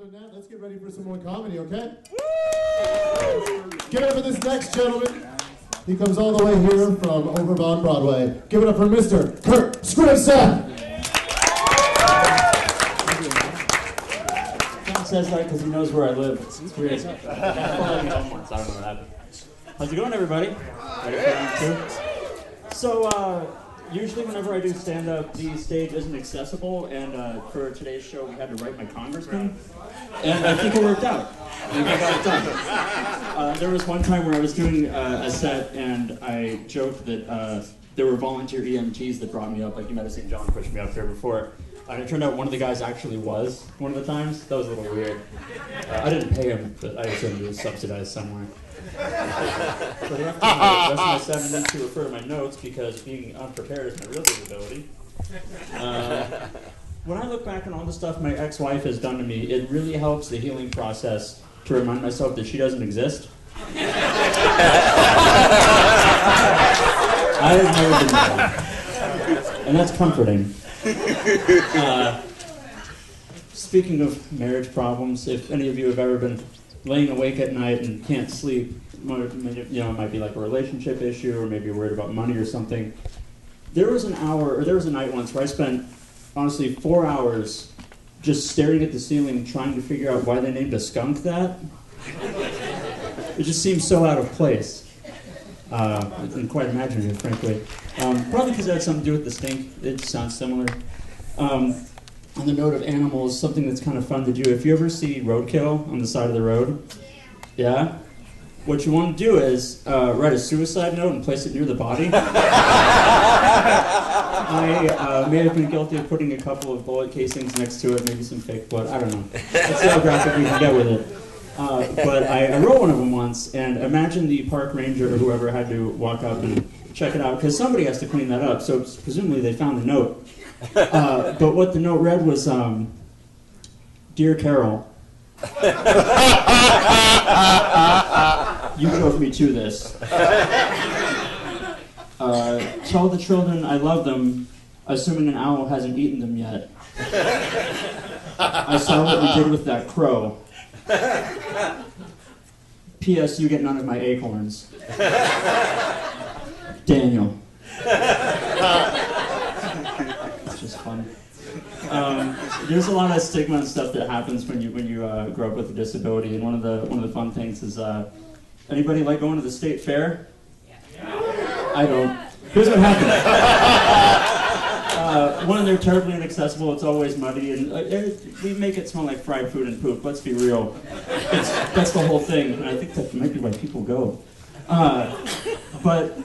done that, let's get ready for some more comedy, okay? Give it up for this next gentleman. He comes all the way here from over on Broadway. Give it up for Mr. Kurt Scripsa. John says that because he knows where I live. It's weird. I don't know what happened. How's it going, everybody? Ready for round two? So, usually whenever I do stand-up, the stage isn't accessible, and for today's show, we had to write my congressman, and I think it worked out. I think I got it done. There was one time where I was doing a set, and I joked that there were volunteer EMTs that brought me up, like you might have seen John push me up there before. And it turned out one of the guys actually was one of the times. That was a little weird. I didn't pay him, but I assumed he was subsidized somewhere. So the rest of my 7 minutes to refer to my notes because being unprepared is my real disability. When I look back on all the stuff my ex-wife has done to me, it really helps the healing process to remind myself that she doesn't exist. I have never been that. And that's comforting. Speaking of marriage problems, if any of you have ever been laying awake at night and can't sleep, it might be like a relationship issue, or maybe you're worried about money or something. There was a night once where I spent, honestly, 4 hours just staring at the ceiling trying to figure out why they named a skunk that. It just seems so out of place. And quite imaginative, frankly. Probably because it had something to do with the stink. It sounds similar. On the note of animals, something that's kind of fun to do. If you ever see roadkill on the side of the road, yeah? What you want to do is write a suicide note and place it near the body. I may have been guilty of putting a couple of bullet casings next to it, maybe some fake blood, I don't know. That's how graphic we can get with it. But I wrote one of them once, and imagine the park ranger or whoever had to walk up and check it out, because somebody has to clean that up, so presumably they found the note. But what the note read was, Dear Carol, you drove me to this. Tell the children I love them, assuming an owl hasn't eaten them yet. I saw what you did with that crow. P.S. You get none of my acorns. Daniel. It's just fun. There's a lot of stigma and stuff that happens when you grow up with a disability, and one of the fun things is anybody like going to the state fair? Yeah. I don't. Here's what happened. One, they're terribly inaccessible. It's always muddy, and we make it smell like fried food and poop. Let's be real. That's the whole thing, and I think that might be why people go. But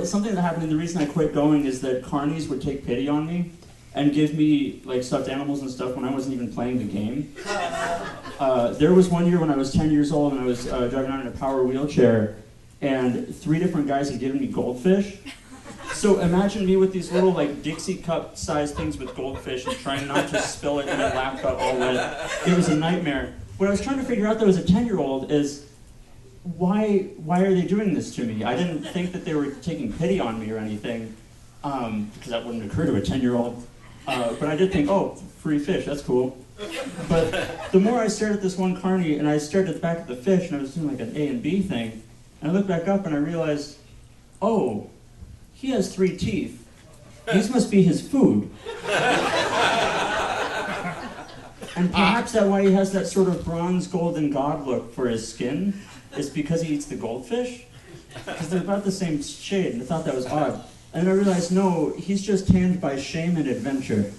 something that happened, and the reason I quit going is that carnies would take pity on me and give me like stuffed animals and stuff when I wasn't even playing the game. There was one year when I was 10 years old and I was driving around in a power wheelchair, and 3 different guys had given me goldfish. So imagine me with these little like Dixie cup sized things with goldfish and trying not to spill it in my lap got all wet. It was a nightmare. What I was trying to figure out though as a 10-year-old is why are they doing this to me? I didn't think that they were taking pity on me or anything, because that wouldn't occur to a 10-year-old. But I did think, oh, free fish, that's cool. But the more I stared at this one carny, and I stared at the back of the fish, and I was doing like an A and B thing, and I looked back up and I realized, oh, he has 3 teeth. These must be his food. And perhaps that's why he has that sort of bronze golden god look for his skin, is because he eats the goldfish. Because they're about the same shade, and I thought that was odd. And then I realized, no, he's just tanned by shame and adventure.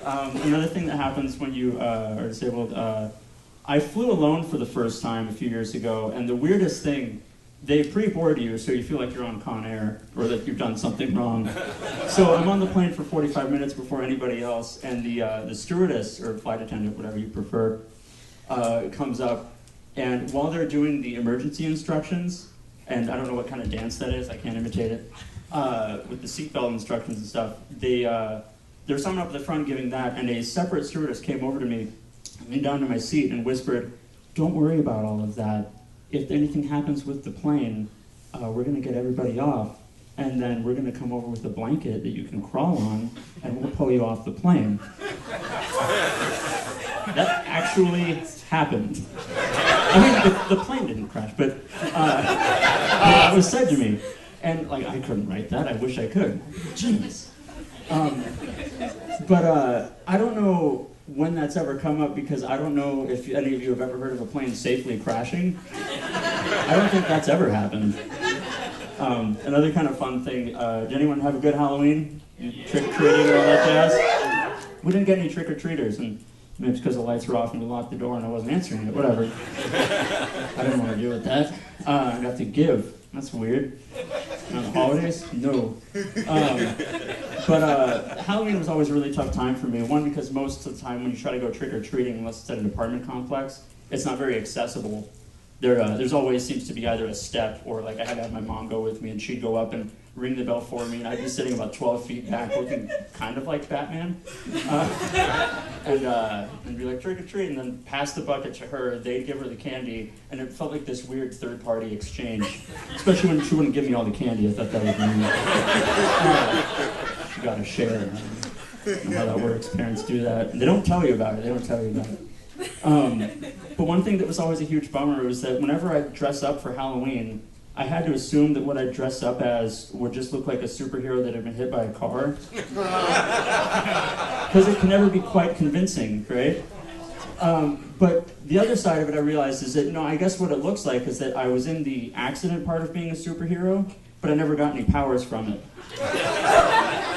Another thing that happens when you are disabled, I flew alone for the first time a few years ago, and the weirdest thing, they pre-board you so you feel like you're on Con Air, or that you've done something wrong. So I'm on the plane for 45 minutes before anybody else, and the stewardess, or flight attendant, whatever you prefer, comes up, and while they're doing the emergency instructions, and I don't know what kind of dance that is, I can't imitate it, with the seatbelt instructions and stuff, there's someone up at the front giving that, and a separate stewardess came over to me, leaned down to my seat, and whispered, "Don't worry about all of that. If anything happens with the plane, we're going to get everybody off, and then we're going to come over with a blanket that you can crawl on, and we'll pull you off the plane." actually happened. I mean, the plane didn't crash, but it was said to me. And like, I couldn't write that. I wish I could. Genius. But I don't know when that's ever come up, because I don't know if any of you have ever heard of a plane safely crashing. I don't think that's ever happened. Another kind of fun thing, did anyone have a good Halloween? Trick-or-treating and all that jazz? We didn't get any trick-or-treaters, and maybe it's because the lights were off and we locked the door and I wasn't answering it, whatever. I didn't want to deal with that. I got to give. That's weird. On the holidays? No. But Halloween was always a really tough time for me. One, because most of the time when you try to go trick-or-treating, unless it's at an apartment complex, it's not very accessible. There's always seems to be either a step, or like I had to have my mom go with me and she'd go up and ring the bell for me, and I'd be sitting about 12 feet back looking kind of like Batman. And be like, trick or treat, and then pass the bucket to her, they'd give her the candy, and it felt like this weird third-party exchange. Especially when she wouldn't give me all the candy, I thought that was mean. She got a share. I don't know how that works, parents do that. And they don't tell you about it, But one thing that was always a huge bummer was that whenever I'd dress up for Halloween, I had to assume that what I'd dress up as would just look like a superhero that had been hit by a car. Because it can never be quite convincing, right? But the other side of it I realized is that, no, I guess what it looks like is that I was in the accident part of being a superhero, but I never got any powers from it.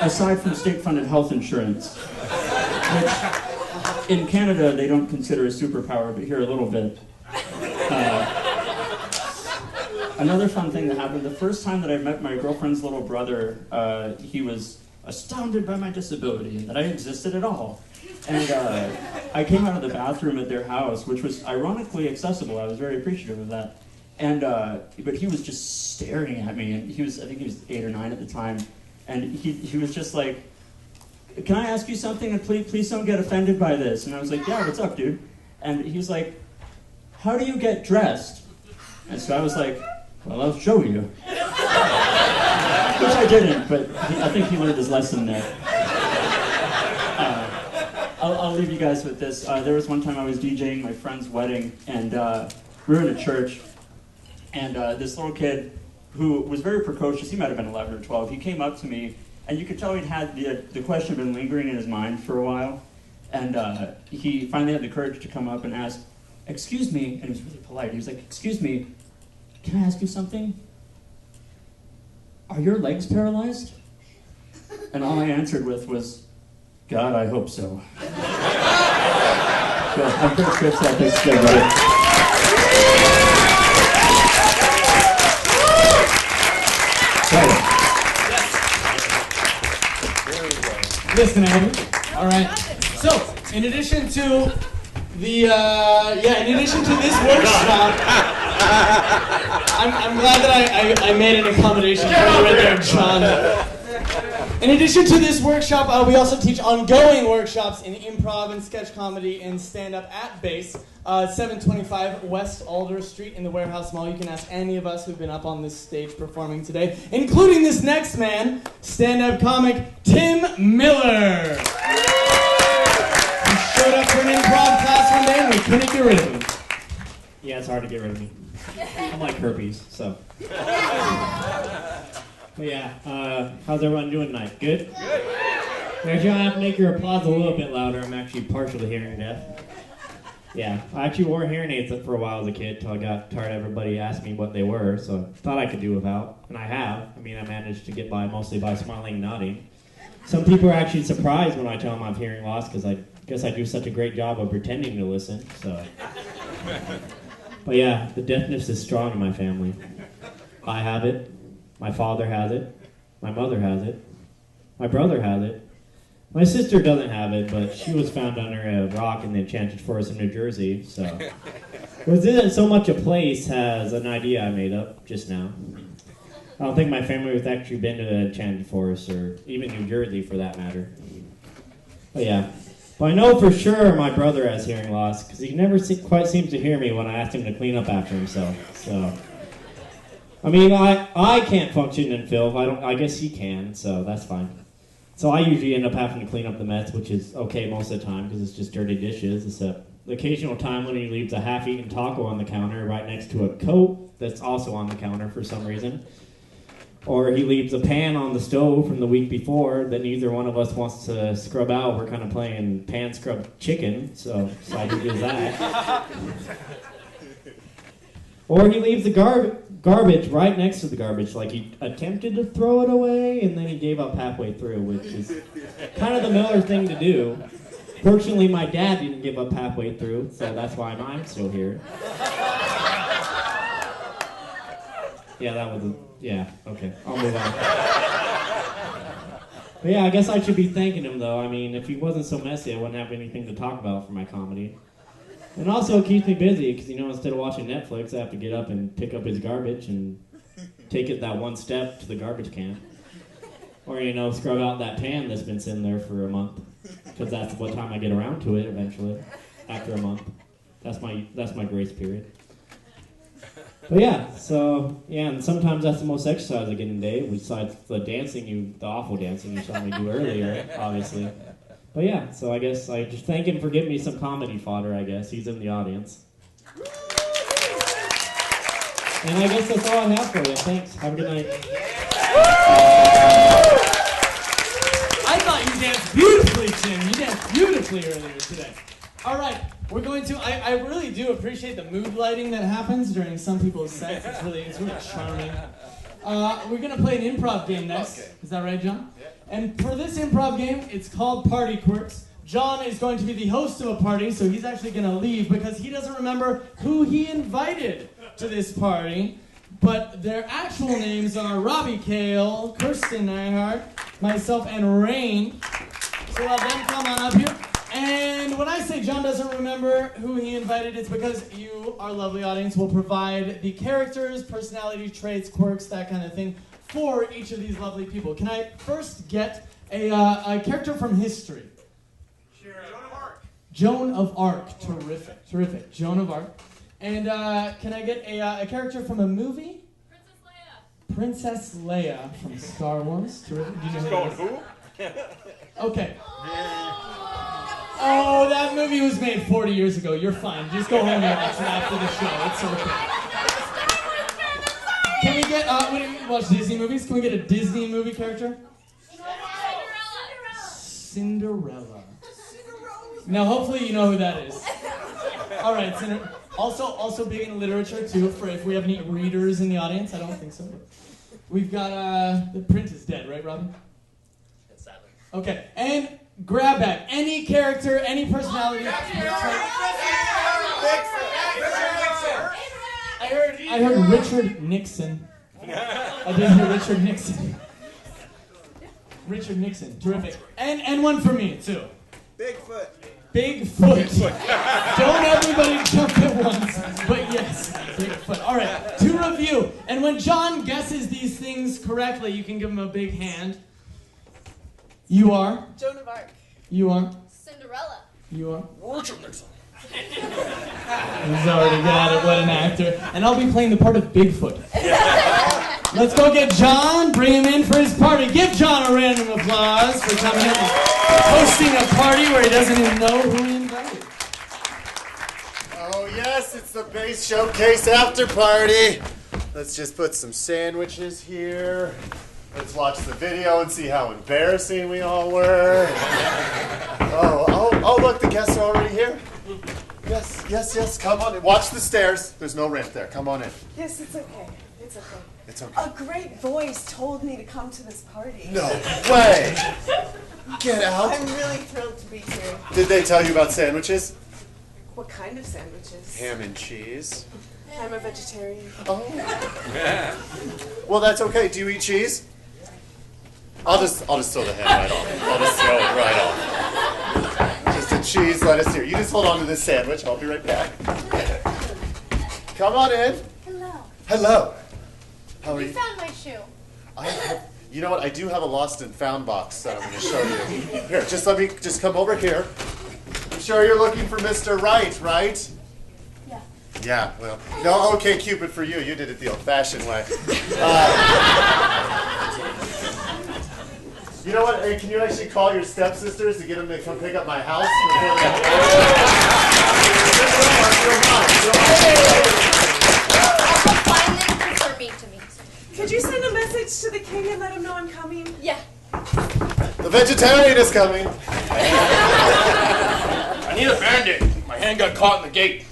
Aside from state-funded health insurance, which in Canada they don't consider a superpower, but here a little bit. Another fun thing that happened, the first time that I met my girlfriend's little brother, he was astounded by my disability and that I existed at all. And I came out of the bathroom at their house, which was ironically accessible. I was very appreciative of that. And but he was just staring at me, and I think he was 8 or 9 at the time, and he was just like, "Can I ask you something? And please don't get offended by this." And I was like, "Yeah, what's up, dude?" And he was like, "How do you get dressed?" And so I was like, "Well, I'll show you." Which I didn't, but I think he learned his lesson there. I'll leave you guys with this. There was one time I was DJing my friend's wedding, and we were in a church, and this little kid who was very precocious, he might have been 11 or 12, he came up to me, and you could tell he'd had the question been lingering in his mind for a while, and he finally had the courage to come up and ask, "Excuse me," and he was really polite, he was like, "Excuse me, can I ask you something? Are your legs paralyzed?" And all I answered with was, "God, I hope so." So I'm pretty sure that takes good, right? Listen, Adam. All right. So, in addition to the, in addition to this workshop, I'm glad that I made an accommodation for you right there, John. In addition to this workshop, we also teach ongoing workshops in improv and sketch comedy and stand-up at Base, 725 West Alder Street in the Warehouse Mall. You can ask any of us who've been up on this stage performing today, including this next man, stand-up comic Tim Miller. He showed up for an improv class one day and we couldn't get rid of him. Yeah, it's hard to get rid of me. I'm like herpes, so. But yeah, how's everyone doing tonight? Good? Good. Actually, I have to make your applause a little bit louder. I'm actually partially hearing deaf. Yeah, I actually wore hearing aids for a while as a kid until I got tired of everybody asking me what they were, so I thought I could do without, and I have. I mean, I managed to get by mostly by smiling and nodding. Some people are actually surprised when I tell them I have hearing loss because I guess I do such a great job of pretending to listen, so. But yeah, the deafness is strong in my family. I have it. My father has it. My mother has it. My brother has it. My sister doesn't have it, but she was found under a rock in the Enchanted Forest in New Jersey, so. This isn't so much a place as an idea I made up just now. I don't think my family has actually been to the Enchanted Forest, or even New Jersey for that matter. But yeah. But I know for sure my brother has hearing loss, because he never quite seems to hear me when I ask him to clean up after himself, so. I mean, I can't function in filth. I guess he can, so that's fine. So I usually end up having to clean up the mess, which is okay most of the time because it's just dirty dishes, except the occasional time when he leaves a half-eaten taco on the counter right next to a Coke that's also on the counter for some reason. Or he leaves a pan on the stove from the week before that neither one of us wants to scrub out. We're kind of playing pan scrub chicken, so I can do that. Or he leaves the garbage right next to the garbage, like he attempted to throw it away and then he gave up halfway through, which is kind of the Miller thing to do. Fortunately, my dad didn't give up halfway through, so that's why I'm still here. Yeah, that was okay, I'll move on. But yeah, I guess I should be thanking him, though. I mean, if he wasn't so messy, I wouldn't have anything to talk about for my comedy. And also, it keeps me busy, because, instead of watching Netflix, I have to get up and pick up his garbage and take it that one step to the garbage can. Or, scrub out that pan that's been sitting there for a month, because that's what time I get around to it eventually, after a month. That's my grace period. But yeah, and sometimes that's the most exercise I get in a day, besides the awful dancing you saw me do earlier, obviously. But yeah, so I guess I just thank him for giving me some comedy fodder, I guess. He's in the audience. And I guess that's all I have for you. Thanks. Have a good night. I thought you danced beautifully, Tim. You danced beautifully earlier today. All right, we're going to. I really do appreciate the mood lighting that happens during some people's sets. It's really charming. We're gonna play an improv game next. Okay. Is that right, John? Yeah. And for this improv game, it's called Party Quirks. John is going to be the host of a party, so he's actually gonna leave because he doesn't remember who he invited to this party. But their actual names are Robbie Kale, Kirsten Nyhart, myself, and Rain. So let them come on up here. And when I say John doesn't remember who he invited, it's because you, our lovely audience, will provide the characters, personality traits, quirks, that kind of thing, for each of these lovely people. Can I first get a character from history? Sure. Joan of Arc. Joan of Arc. Terrific. Terrific. Joan of Arc. And can I get a character from a movie? Princess Leia from Star Wars. Terrific. Do you know who? Okay. Oh, that movie was made 40 years ago. You're fine. Just go home and watch it after the show. It's okay. Can we get, when you watch Disney movies, can we get a Disney movie character? Cinderella. Now, hopefully you know who that is. All right, Cinderella. Also big in literature, too, for if we have any readers in the audience. I don't think so. We've got, the print is dead, right, Robin? Sadly. Okay, and grab bag. Any character, any personality. I heard Richard Nixon. I did hear Richard Nixon. Richard Nixon, terrific. And one for me, too. Bigfoot. Bigfoot. Don't everybody jump at once, but yes, Bigfoot. All right, to review. And when John guesses these things correctly, you can give him a big hand. You are? Joan of Arc. You are? Cinderella. You are? Richard Nixon. He's already got it, what an actor. And I'll be playing the part of Bigfoot. Let's go get John, bring him in for his party. Give John a random applause for coming in and hosting a party where he doesn't even know who he invited. Oh yes, it's the Bass Showcase after party. Let's just put some sandwiches here. Let's watch the video and see how embarrassing we all were. Oh, look, the guests are already here. Yes, come on in. Watch the stairs. There's no ramp there. Come on in. Yes, it's okay. It's okay. It's okay. A great voice told me to come to this party. No way. Get out. I'm really thrilled to be here. Did they tell you about sandwiches? What kind of sandwiches? Ham and cheese. I'm a vegetarian. Oh. Well, that's okay. Do you eat cheese? I'll just throw the ham right off. I'll just throw it right off. Just a cheese lettuce here. You just hold on to this sandwich. I'll be right back. Come on in. Hello. How are you? You found my shoe. You know what? I do have a lost and found box that I'm going to show you. Here, just come over here. I'm sure you're looking for Mr. Right, right? Yeah. Yeah, well, no, okay, Cupid, for you. You did it the old-fashioned way. You know what? Hey, can you actually call your stepsisters to get them to come pick up my house? King and let him know I'm coming? Yeah. The vegetarian is coming. I need a band-aid. My hand got caught in the gate.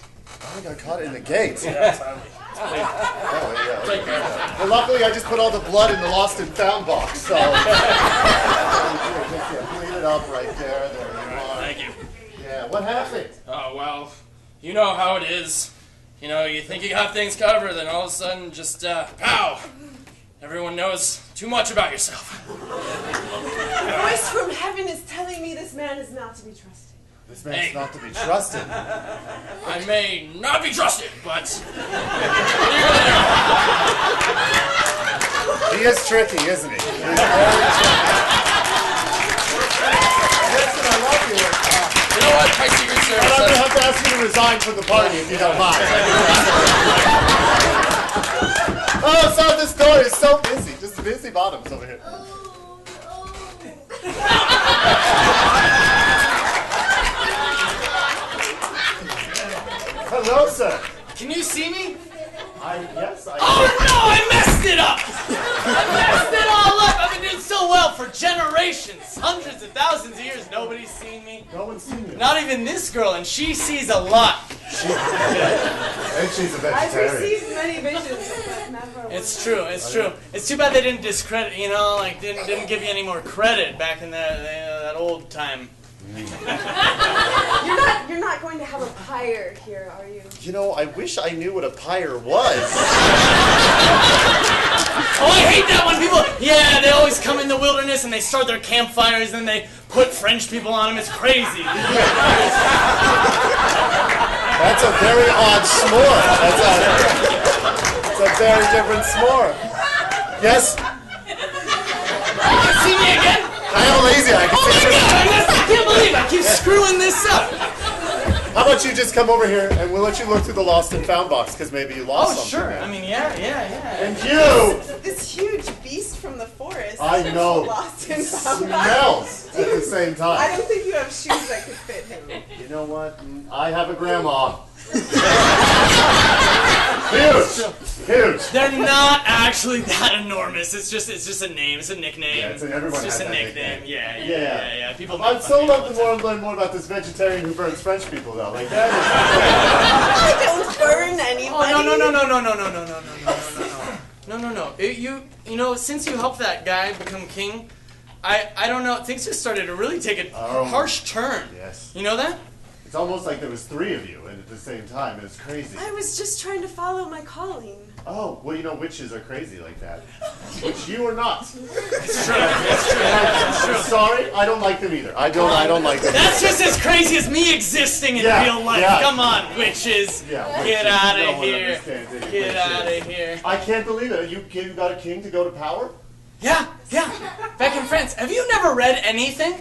I got caught in the gate. Yeah, sadly. Oh, yeah. Take care. Well, luckily I just put all the blood in the lost and found box, so. Clean it up right there. There you are. Thank you. Yeah, what happened? Oh, well, you know how it is. You know, you think you have things covered, then all of a sudden, just, pow! Everyone knows too much about yourself. A voice from heaven is telling me this man is not to be trusted. This man's not to be trusted. I may not be trusted, but... He is tricky, isn't he? He's very tricky. Listen, I love you. You know what? My Secret Service... But I'm going to have to ask you to resign from the party if you don't mind. Oh, so this door is so busy. Just busy bottoms over here. Hello, sir. Can you see me? Yes, I. Oh no, I messed it up! I messed it all up! I've been doing so well for generations, hundreds of thousands of years. Nobody's seen me. No one's seen you. Not even this girl, and she sees a lot. And she's a I've vegetarian. received many visions, but never one. It's true, it's true. It's too bad they didn't discredit, you know, like didn't give you any more credit back in that old time. You're not going to have a pyre here, are you? You know, I wish I knew what a pyre was. Oh, I hate that when people, yeah, they always come in the wilderness and they start their campfires and they put French people on them. It's crazy. That's a very odd s'more. That's a very different s'more. Yes? You can see me again? I am lazy. I can Oh my see god, I can't believe I keep screwing this up. How about you just come over here and we'll let you look through the lost and found box because maybe you lost Oh, something. sure. I mean, yeah. And you This huge beast from the forest. I know. Lost and found. smells at the same I time. don't think you have shoes that could fit him. You know what? I have a grandma. Huge. They're not actually that enormous. It's just a name. It's a nickname. Yeah, everyone just has a that nickname. nickname. Yeah. People. I'd make so fun of me all love the to learn more about this vegetarian who burns French people, though. Like that I don't burn anybody. Oh no. You know, since you helped that guy become king, I don't know. Things just started to really take a harsh turn. Yes. You know that? It's almost like there was 3 of you and at the same time. And it's crazy. I was just trying to follow my calling. Oh, well, you know, witches are crazy like that. Which you are not. It's true. Sorry, I don't like them either. I don't like them. That's just as crazy as me existing in real life. Yeah. Come on, witches. Yeah, Get witches, out no of one here. understands any Get out witches. of here. I can't believe it. You got a king to go to power? Yeah. Back in France. Have you never read anything?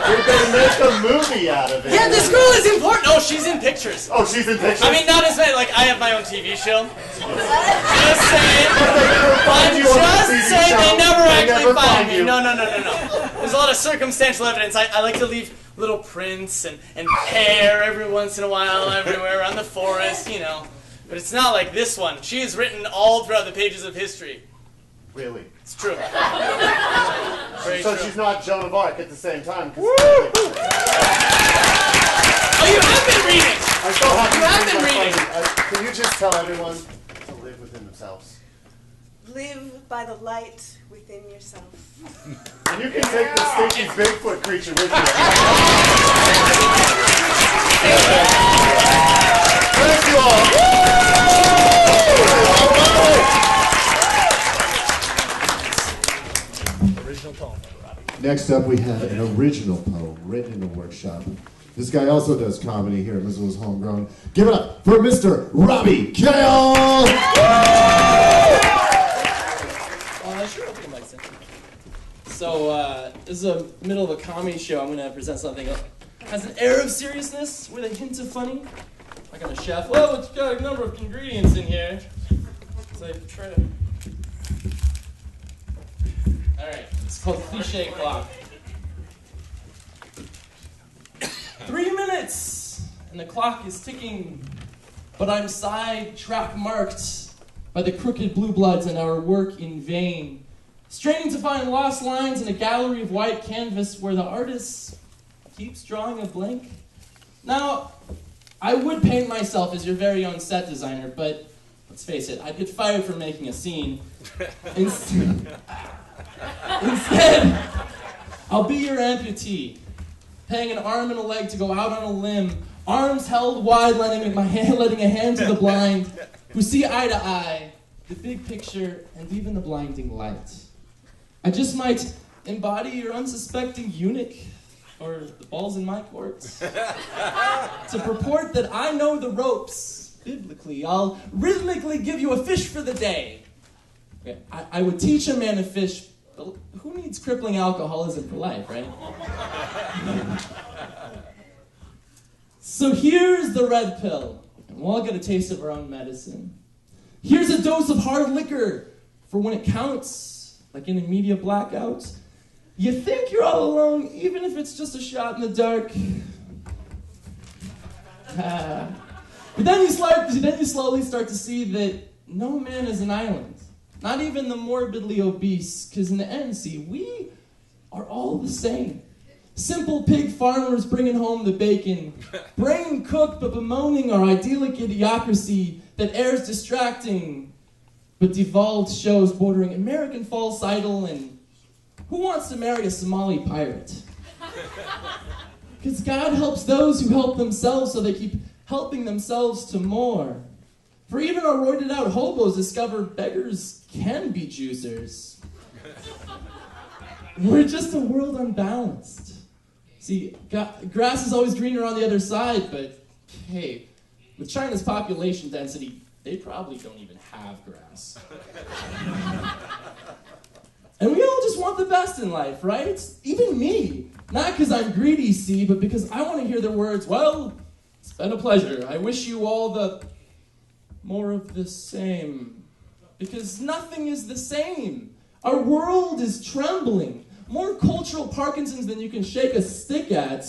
They make a movie out of it. Yeah, this girl is important. Oh, she's in pictures. Oh, she's in pictures? I mean, not as many. Like, I have my own TV show. Just saying. find you on the Just TV saying, show. they never They actually never find find me. you. No. There's a lot of circumstantial evidence. I like to leave little prints and hair every once in a while everywhere around the forest, you know. But it's not like this one. She is written all throughout the pages of history. Really? It's true. Very So true. she's not Joan of Arc at the same time. Oh, you have been reading! I'm so happy You have to been see my reading. buddy. Can you just tell everyone to live within themselves? Live by the light within yourself. And you can take the stinky Bigfoot creature with you. Thank you all. Original poem. Next up, we have an original poem written in a workshop. This guy also does comedy here at Missoula's Homegrown. Give it up for Mr. Robbie Kale! Sure, I'll put the mics in. So, this is a middle of a comedy show. I'm going to present something that has an air of seriousness with a hint of funny. Like I'm a chef. Well, it's got a number of ingredients in here. So I try to... Alright, it's called Cliche Clock. 3 minutes! And the clock is ticking. But I'm sidetrack marked by the crooked blue bloods and our work in vain, straining to find lost lines in a gallery of white canvas where the artist keeps drawing a blank. Now, I would paint myself as your very own set designer, but let's face it, I'd get fired for making a scene. Instead, I'll be your amputee, paying an arm and a leg to go out on a limb, arms held wide, letting a hand to the blind, who see eye to eye, the big picture, and even the blinding light. I just might embody your unsuspecting eunuch, or the ball's in my court, to purport that I know the ropes. Biblically, I'll rhythmically give you a fish for the day. Okay, I would teach a man to fish, but who needs crippling alcoholism for life, right? So here's the red pill, and we'll all get a taste of our own medicine. Here's a dose of hard liquor for when it counts, like in a media blackout. You think you're all alone, even if it's just a shot in the dark. But then you slowly start to see that no man is an island. Not even the morbidly obese, because in the end, see, we are all the same. Simple pig farmers bringing home the bacon, brain cooked but bemoaning our idyllic idiocracy that airs distracting but devolved shows bordering American false idol and who wants to marry a Somali pirate? Because God helps those who help themselves, so they keep helping themselves to more. For even our roided out hobos discover beggars can be juicers. We're just a world unbalanced. See, grass is always greener on the other side, but hey, with China's population density, they probably don't even have grass. And we all just want the best in life, right? It's even me. Not because I'm greedy, see, but because I want to hear the words, well, it's been a pleasure. I wish you all the more of the same. Because nothing is the same. Our world is trembling. More cultural Parkinson's than you can shake a stick at.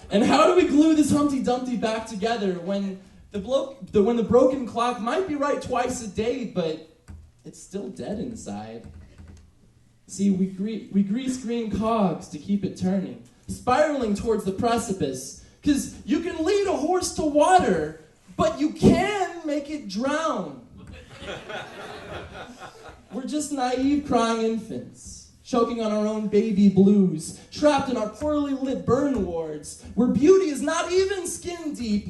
And how do we glue this Humpty Dumpty back together when the broken clock might be right twice a day, but it's still dead inside? See, we grease green cogs to keep it turning, spiraling towards the precipice. Because you can lead a horse to water, but you can make it drown. We're just naive crying infants, choking on our own baby blues, trapped in our poorly lit burn wards, where beauty is not even skin deep,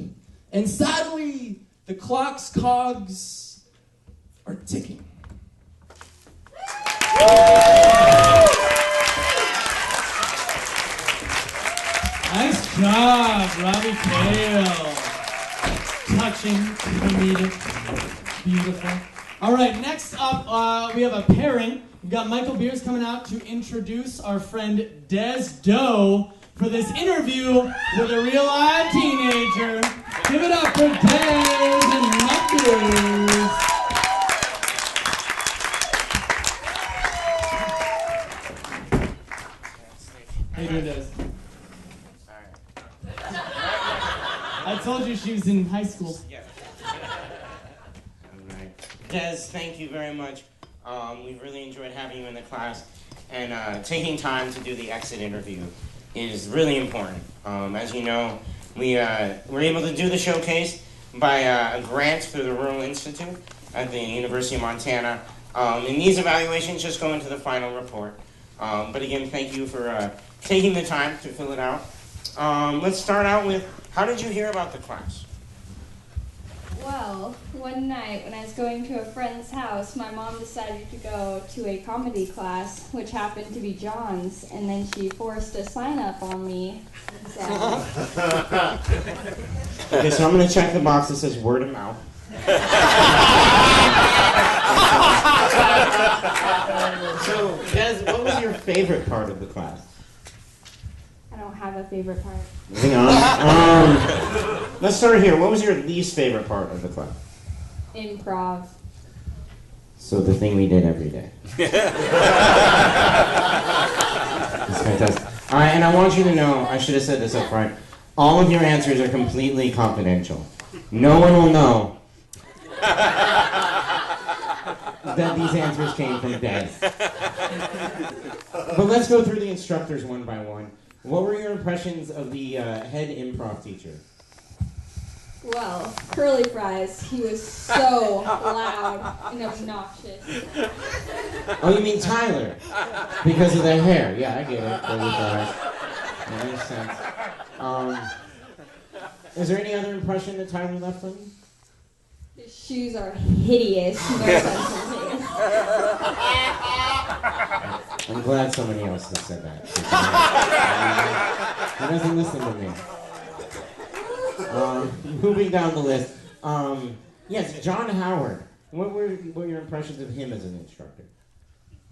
and sadly, the clock's cogs are ticking. Nice job, Robbie Kale. Touching, comedic, beautiful. All right, next up, we have a pairing. We've got Michael Beers coming out to introduce our friend Des Doe for this interview with a real live teenager. Give it up for Des and Knuckles. How you doing, Des? I told you she was in high school. Yeah. All right. Des, thank you very much. We've really enjoyed having you in the class, and taking time to do the exit interview is really important. As you know, we were able to do the showcase by a grant through the Rural Institute at the University of Montana, and these evaluations just go into the final report. But again, thank you for taking the time to fill it out. Let's start out with, how did you hear about the class? Well, one night when I was going to a friend's house, my mom decided to go to a comedy class, which happened to be John's, and then she forced a sign up on me. So. Okay, so I'm going to check the box that says word of mouth. So, Des, what was your favorite part of the class? I don't have a favorite part. Moving on. Let's start here. What was your least favorite part of the class? Improv. So the thing we did every day. That's fantastic. All right, and I want you to know, I should have said this up front, all of your answers are completely confidential. No one will know that these answers came from Des. But let's go through the instructors one by one. What were your impressions of the head improv teacher? Well, curly fries. He was so loud and obnoxious. Oh, you mean Tyler? Because of the hair. Yeah, I get it. Curly fries. That makes sense. Is there any other impression that Tyler left on you? His shoes are hideous. No sense of his. I'm glad somebody else has said that. He doesn't listen to me. Moving down the list. Yes, John Howard. What were your impressions of him as an instructor?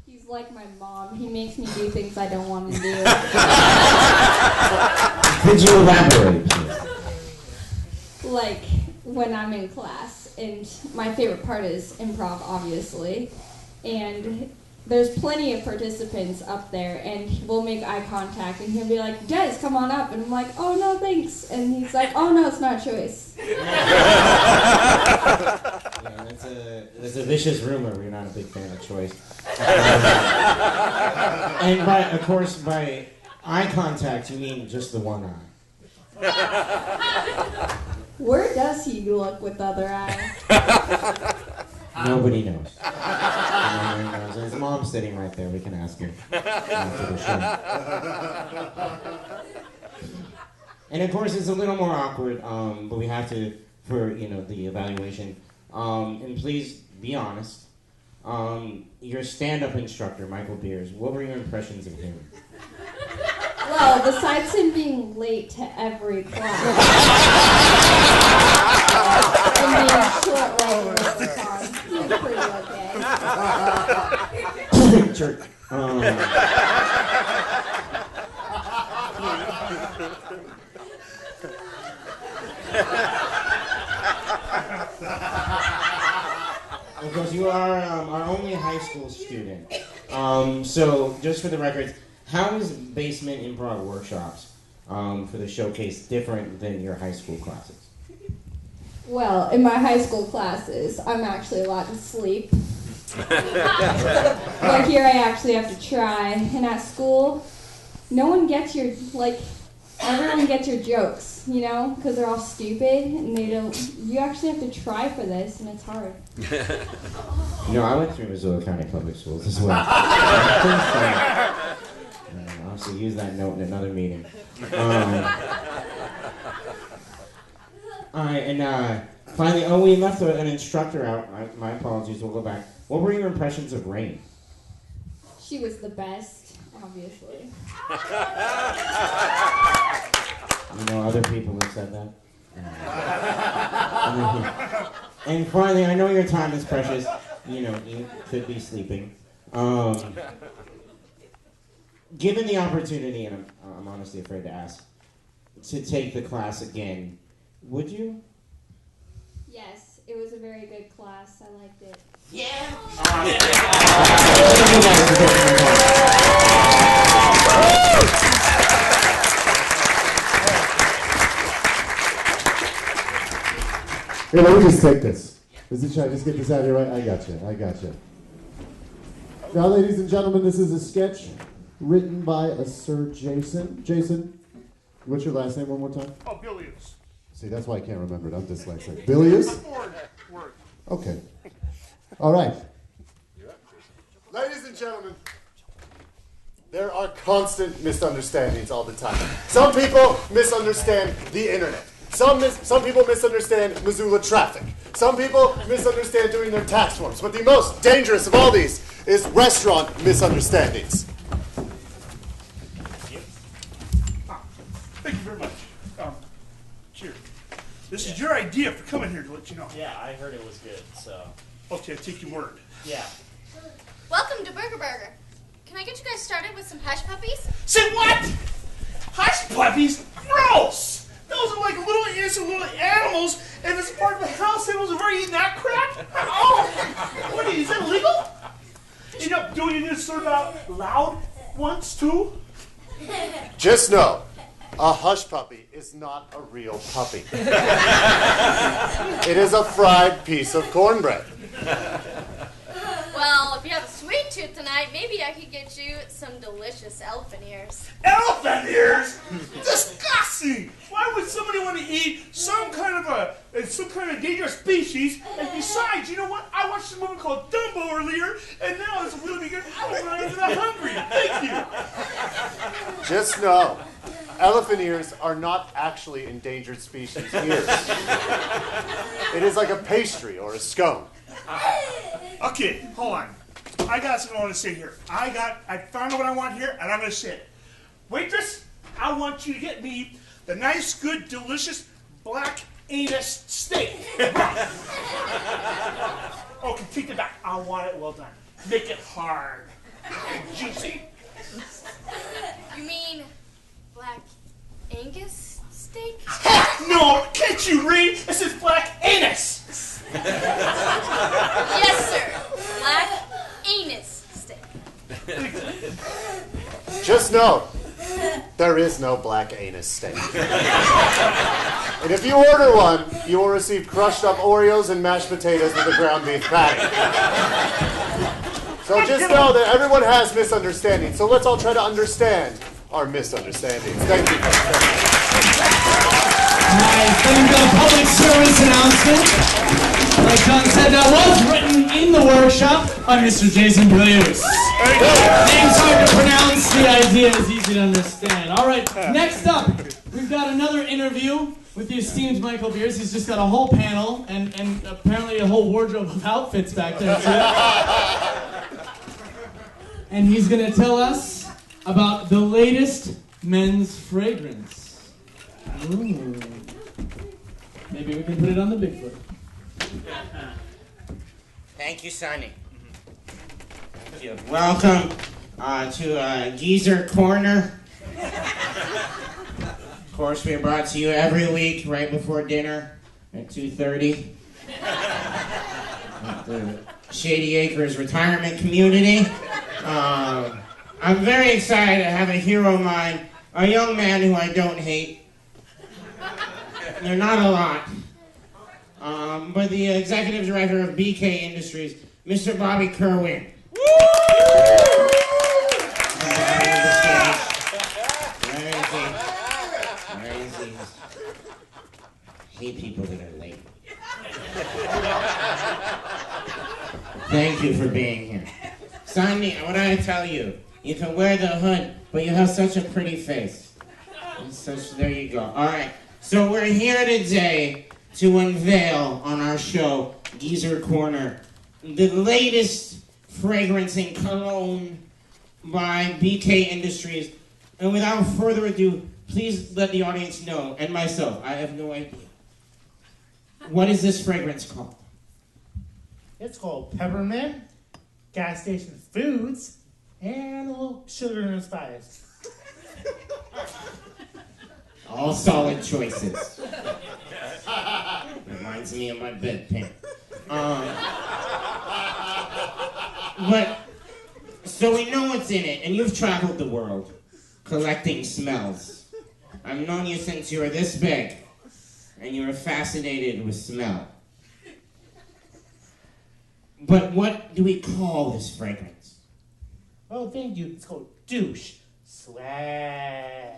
He's like my mom. He makes me do things I don't want to do. Could you elaborate, please? Like when I'm in class, and my favorite part is improv, obviously, and there's plenty of participants up there, and we'll make eye contact, and he'll be like, Des, come on up, and I'm like, oh no, thanks, and he's like, oh no, it's not choice. Yeah, that's a vicious rumor. We're not a big fan of choice. And of course, by eye contact, you mean just the one eye. Where does he look with the other eye? Nobody knows. Nobody knows. His mom's sitting right there. We can ask her after the show. And of course, it's a little more awkward, but we have to for the evaluation. And please be honest. Your stand-up instructor, Michael Beers. What were your impressions of him? Well, besides him being late to every class, and being short like most of the time, he was pretty okay. Jerk. Of course, you are our only high school student. So, just for the record, how is basement improv workshops for the showcase different than your high school classes? Well, in my high school classes, I'm actually allowed to sleep. But here I actually have to try. And at school, no one gets your, everyone gets your jokes, because they're all stupid and they don't, you actually have to try for this and it's hard. I went through Missoula County Public Schools as well. I'll also use that note in another meeting. Finally, we left an instructor out. My apologies, we'll go back. What were your impressions of Rain? She was the best, obviously. Other people have said that. And finally, I know your time is precious. You could be sleeping. Given the opportunity, and I'm honestly afraid to ask, to take the class again, would you? Yes, it was a very good class. I liked it. Yeah. Here, let me just take this. Should I just get this out of here right? I got you. Now, ladies and gentlemen, this is a sketch written by a Sir Jason. Jason, what's your last name one more time? Oh, Bilius. See, that's why I can't remember it. I'm dyslexic. Bilius? Word. Okay. All right. Ladies and gentlemen, there are constant misunderstandings all the time. Some people misunderstand the internet. Some people misunderstand Missoula traffic. Some people misunderstand doing their tax forms. But the most dangerous of all these is restaurant misunderstandings. Thank you very much. Cheers. This is your idea for coming here, to let you know. Yeah, I heard it was good, so. Okay, I take your word. Yeah. Welcome to Burger Burger. Can I get you guys started with some hush puppies? Say what? Hush puppies? Gross! Those are like little innocent little animals, and it's part of the house animals have already eaten that crap? Oh! What is that illegal? Do you need to serve out loud ones too? Just know A hush puppy is not a real puppy. It is a fried piece of cornbread. Well, if you have a sweet tooth tonight, maybe I could get you some delicious elephant ears. Elephant ears? Disgusting! Why would somebody want to eat some kind of dangerous species? And besides, you know what? I watched a movie called Dumbo earlier, and now it's really good. I'm not hungry. Thank you. Just know, elephant ears are not actually endangered species ears. It is like a pastry or a scone. Okay, hold on. I got something I want to say here. I found out what I want here, and I'm going to say it. Waitress, I want you to get me the nice, good, delicious black anus steak. Okay, take it back. I want it well done. Make it hard and juicy. You mean black Angus steak? No, can't you read? It says black anus. Yes, sir. Black anus steak. Just know, there is no black anus steak. And if you order one, you will receive crushed up Oreos and mashed potatoes with a ground beef patty. So just know that everyone has misunderstandings, so let's all try to understand our misunderstandings. Thank you. Nice. Then we've got a public service announcement. Like John said, that was written in the workshop by Mr. Jason Pilius. Name's hard to pronounce, the idea is easy to understand. All right, next up, we've got another interview with the esteemed Michael Beers. He's just got a whole panel and apparently a whole wardrobe of outfits back there, too. And he's going to tell us about the latest men's fragrance. Ooh. Maybe we can put it on the Bigfoot. Thank you, Sonny. Thank you. Welcome to Geezer Corner. Of course, we are brought to you every week right before dinner at 2:30 at the Shady Acres Retirement Community. I'm very excited to have a hero of mine, a young man who I don't hate. They're not a lot. But the executive director of BK Industries, Mr. Bobby Kerwin. Where is he? Hate people that are late. Thank you for being here. Sonny, what did I tell you? You can wear the hood, but you have such a pretty face. There you go. All right. So we're here today to unveil on our show, Geezer Corner, the latest fragrance and cologne by BK Industries. And without further ado, please let the audience know, and myself, I have no idea. What is this fragrance called? It's called Peppermint, Gas Station Foods, and a little sugar and spice. All solid choices. Reminds me of my bedpan. But, so we know what's in it, and you've traveled the world collecting smells. I've known you since you were this big, and you were fascinated with smell. But what do we call this fragrance? Oh, thank you. It's called douche. Swag.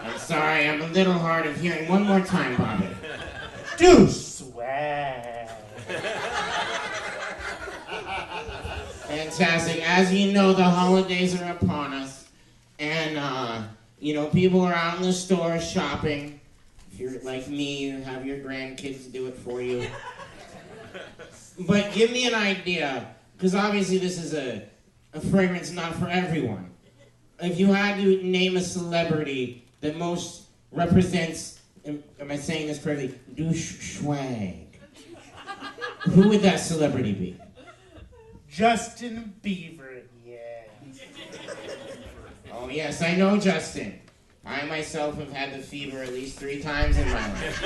I'm sorry, I'm a little hard of hearing. One more time, Bobby. Douche. Swag. Fantastic. As you know, the holidays are upon us. And, people are out in the store shopping. If you're like me, you have your grandkids do it for you. But give me an idea, because obviously this is a fragrance not for everyone. If you had to name a celebrity that most represents, am I saying this correctly, douche swag, who would that celebrity be? Justin Bieber, yeah. Oh yes, I know Justin. I myself have had the fever at least 3 times in my life.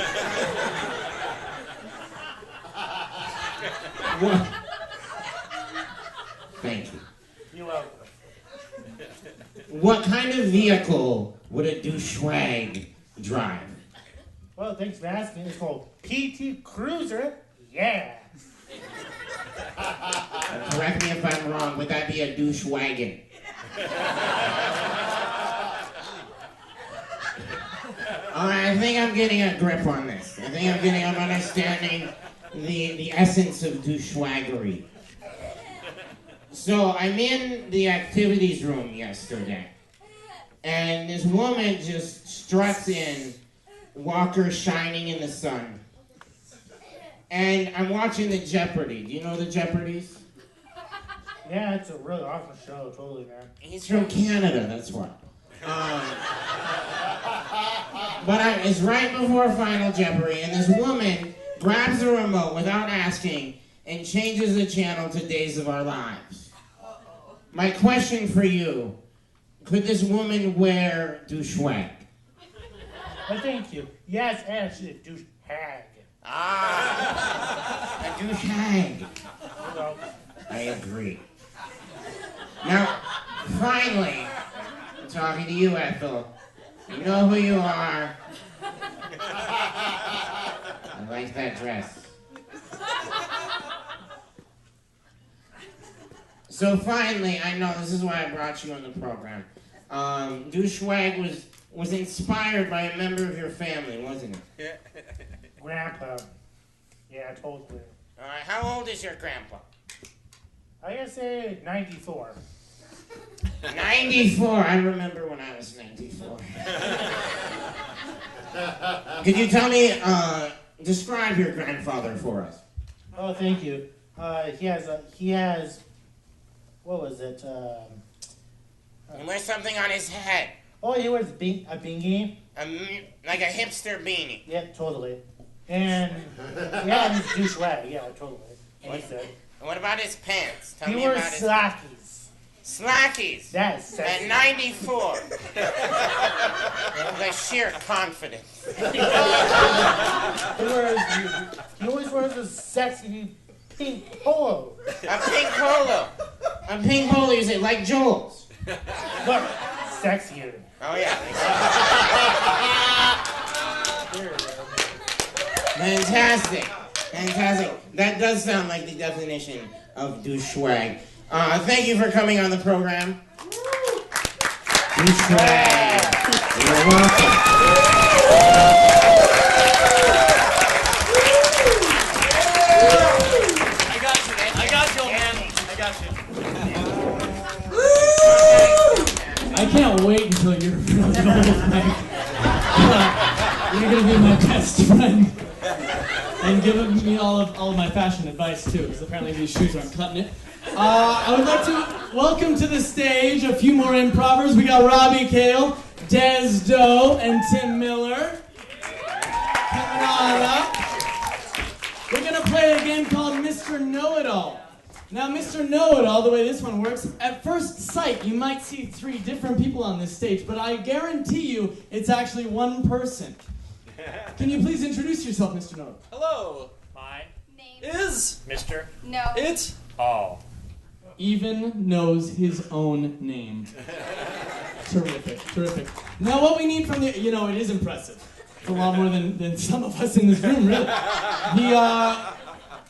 What? Thank you. You're welcome. What kind of vehicle would a douchewag drive? Well, thanks for asking. It's called PT Cruiser. Yeah. Correct me if I'm wrong. Would that be a douche wagon? Alright, I think I'm getting a grip on this. I'm understanding the essence of douchewaggery. So I'm in the activities room yesterday, and this woman just struts in, walker shining in the sun. And I'm watching the Jeopardy. Do you know the Jeopardies? Yeah, it's a really awesome show, totally, man. He's from Canada, that's why. But it's right before Final Jeopardy, and this woman grabs the remote without asking and changes the channel to Days of Our Lives. My question for you, could this woman wear douchewag? Well, thank you. Yes, actually, a douche hag. A douche hag. I agree. Now, finally, I'm talking to you, Ethel. You know who you are. I like that dress. So finally, I know this is why I brought you on the program. Douchewag was inspired by a member of your family, wasn't it? Grandpa. Yeah, totally. Alright, how old is your grandpa? I gotta say 94. 94? I remember when I was 94. Could you tell me, describe your grandfather for us? Oh, thank you. He has, what was it? He wears something on his head. Oh, he wears a beanie. Like a hipster beanie. Yeah, totally. And, yeah, he's a douchewag. Yeah, totally. What about his pants? Tell He me wears about his slackies. Slackies? That's sexy. At 94. The sheer confidence. He always wears a sexy pink polo. A pink polo. A pink polo, you say, like Joel's. But sexier. Oh, yeah. Fantastic. Fantastic. That does sound like the definition of douchewag. Thank you for coming on the program. Douchewag. You're welcome. I got you, man. I got you. I can't wait until you're really You're gonna be my best friend. And giving me all of my fashion advice too, because apparently these shoes aren't cutting it. I would like to welcome to the stage a few more improvers. We got Robbie Kale, Des Doe, and Tim Miller. Coming on up. We're gonna play a game called Mr. Know-It-All. Now, Mr. Know-It-All, the way this one works, at first sight you might see 3 different people on this stage, but I guarantee you it's actually one person. Can you please introduce yourself, Mr. Know-It-All? Hello. My name is Mr. No. It All. Even knows his own name. Terrific, terrific. Now what we need from the, it is impressive. It's a lot more than some of us in this room, really.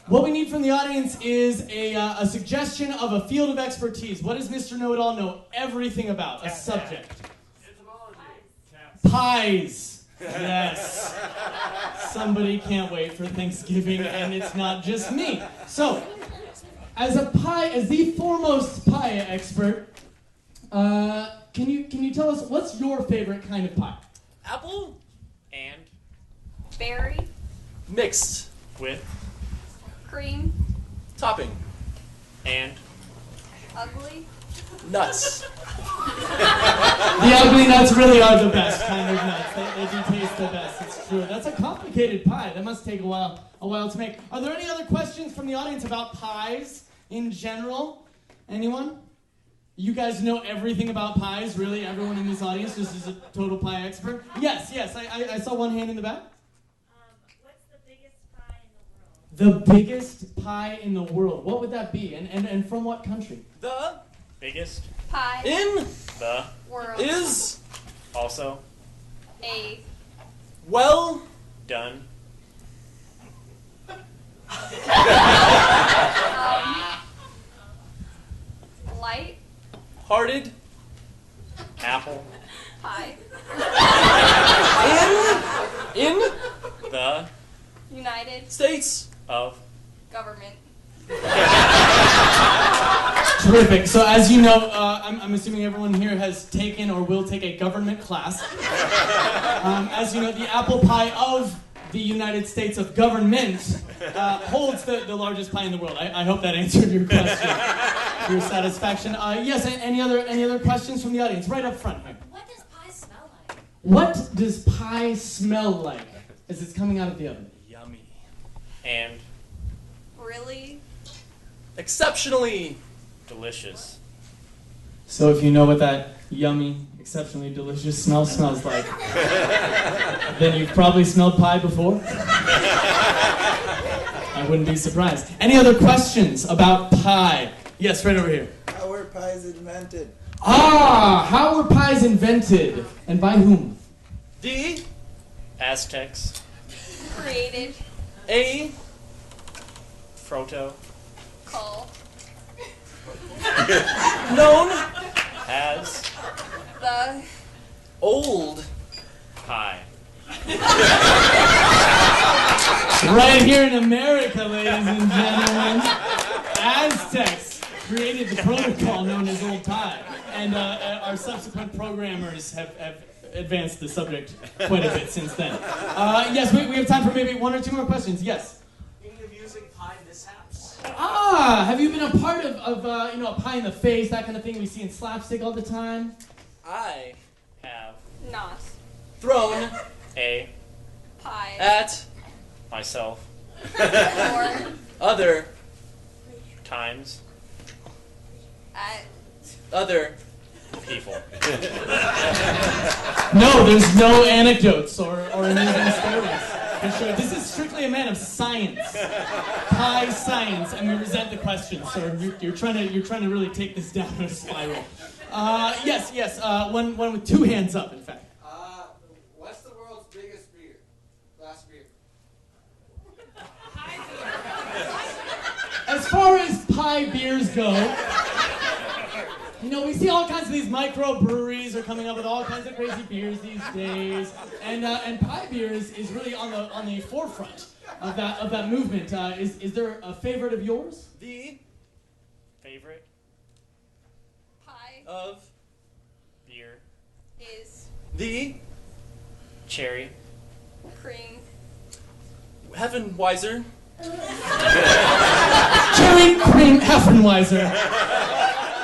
What we need from the audience is a suggestion of a field of expertise. What does Mr. Know-It-All know everything about? A subject. Pies. Yes. Somebody can't wait for Thanksgiving, and it's not just me. So, as the foremost pie expert, can you tell us what's your favorite kind of pie? apple And Berry. mixed with Cream. topping and Ugly. nuts. The ugly nuts really are the best kind of nuts. They do taste the best. It's true. That's a complicated pie. That must take a while to make. Are there any other questions from the audience about pies in general? Anyone? You guys know everything about pies, really? Everyone in this audience just is a total pie expert? Yes. I saw one hand in the back. What's the biggest pie in the world? The biggest pie in the world. What would that be? And from what country? The biggest Pie. in The world is also a well done light hearted apple pie in the United States of government. Terrific. So as you know, I'm assuming everyone here has taken or will take a government class. As you know, the apple pie of the United States of government holds the largest pie in the world. I hope that answered your question to your satisfaction. Yes, any other questions from the audience? Right up front here. What does pie smell like? What does pie smell like as it's coming out of the oven? Yummy. and Really? Exceptionally delicious. So if you know what that yummy, exceptionally delicious smell smells like, then you've probably smelled pie before. I wouldn't be surprised. Any other questions about pie? Yes, right over here. How were pies invented? How were pies invented? And by whom? The Aztecs. Created. A Froto. Call. known As The old pie. Right here in America, ladies and gentlemen, Aztecs created the protocol known as old pie. And our subsequent programmers have advanced the subject quite a bit since then. Yes, we have time for maybe one or two more questions. Yes? Any of using pie mishaps? Have you been a part of a pie in the face, that kind of thing we see in slapstick all the time? I Have not. thrown a Pie. at myself Or other times at other people. No, there's no anecdotes or amusing stories. For sure. This is strictly a man of science. Pie science, and we resent the question, sir. You're trying to really take this down a spiral. Yes. One with two hands up, in fact. What's the world's biggest beer? Last beer. As far as pie beers go, we see all kinds of these microbreweries are coming up with all kinds of crazy beers these days, and pie beers is really on the forefront of that movement. Is there a favorite of yours? the Favorite pie of beer. is the Cherry. cream. heaven wiser Cherry cream Heffenweiser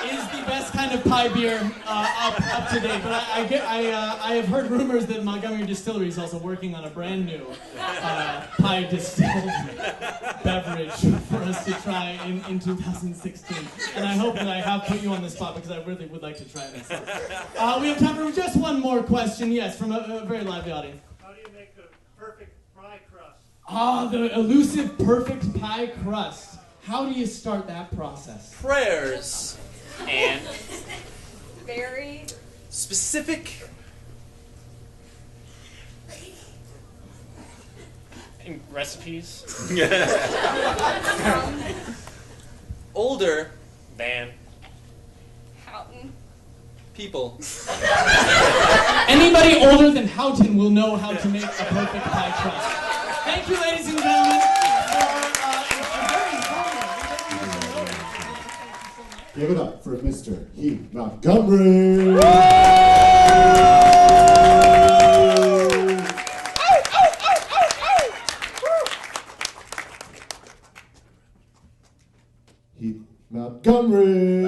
is the best kind of pie beer up to date. But I have heard rumors that Montgomery Distillery is also working on a brand new pie distilled beverage for us to try in 2016. And I hope that I have put you on the spot because I really would like to try this. We have time for just one more question. Yes, from a very lively audience. How do you make a perfect pie crust? The elusive perfect pie crust. How do you start that process? prayers And Very specific recipes. from older Than Houghton. people. Anybody older than Houghton will know how to make a perfect pie crust. Thank you, ladies and gentlemen, for a very informative. Give it up for Mr. Heath Montgomery. Heath Montgomery.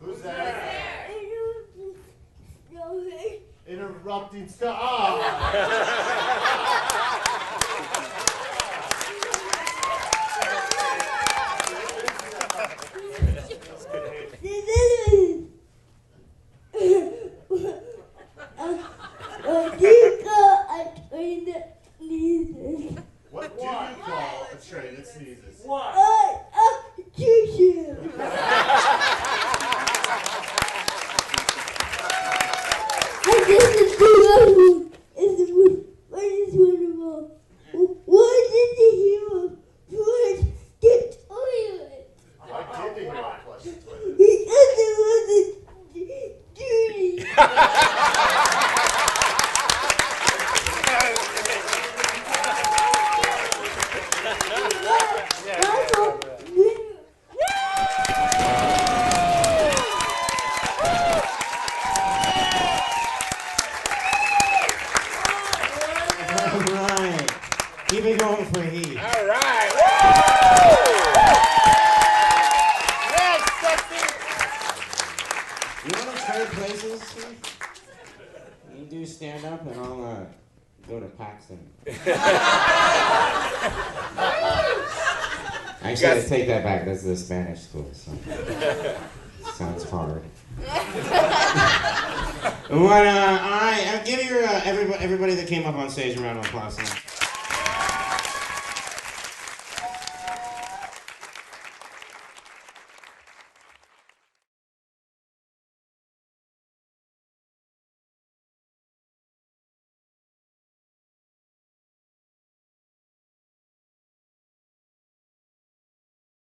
Who's that? Interrupting stuff. do stand up, and I'll go to Paxton. Actually, I take that back. That's the Spanish school. So. Sounds hard. I'll give your everybody that came up on stage a round of applause.